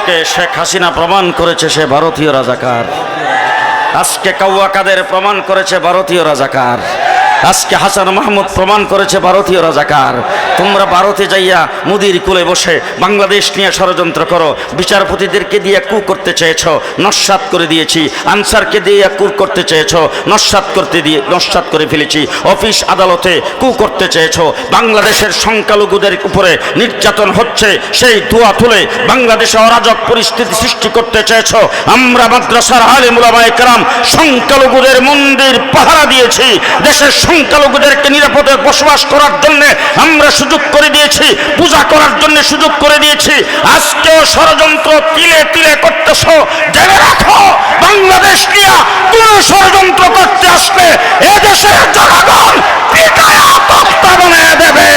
আজকে শেখ হাসিনা প্রমাণ করেছে সে ভারতীয় রাজাকার। আজকে কাউয়া কাদের প্রমাণ করেছে ভারতীয় রাজাকার। আজকে হাসান মাহমুদ প্রমাণ করেছে ভারতীয় রাজাকার। তোমরা ভারতে যাইয়া মুদির কুলে বসে বাংলাদেশ নিয়ে ষড়যন্ত্র করো। বিচারপতিদেরকে দিয়ে কু করতে চেয়েছ, নস্যাৎ করে দিয়েছি। আনসারকে দিয়ে কু করতে চেয়েছ, নস্যাৎ করে ফেলেছি। অফিস আদালতে কু করতে চেয়েছ। বাংলাদেশের সংখ্যালঘুদের উপরে নির্যাতন হচ্ছে, সেই ধোঁয়া তুলে বাংলাদেশে অরাজক পরিস্থিতি সৃষ্টি করতে চেয়েছ। আমরা মাদ্রাসার আলেম উলামায়ে কেরাম সংখ্যালঘুদের মন্দির পাহারা দিয়েছি। দেশের সংখ্যালঘুদেরকে নিরাপদে বসবাস করার জন্য আমরা সুযোগ করে দিয়েছি, পূজা করার জন্য সুযোগ করে দিয়েছি। আজকেও ষড়যন্ত্র তিলে তিলে করতেছ। জেনে রাখো, বাংলাদেশ নিয়ে কোন ষড়যন্ত্র করতে আসলে এদেশের জনগণ পিটায়া তক্তা বানিয়ে দেবে।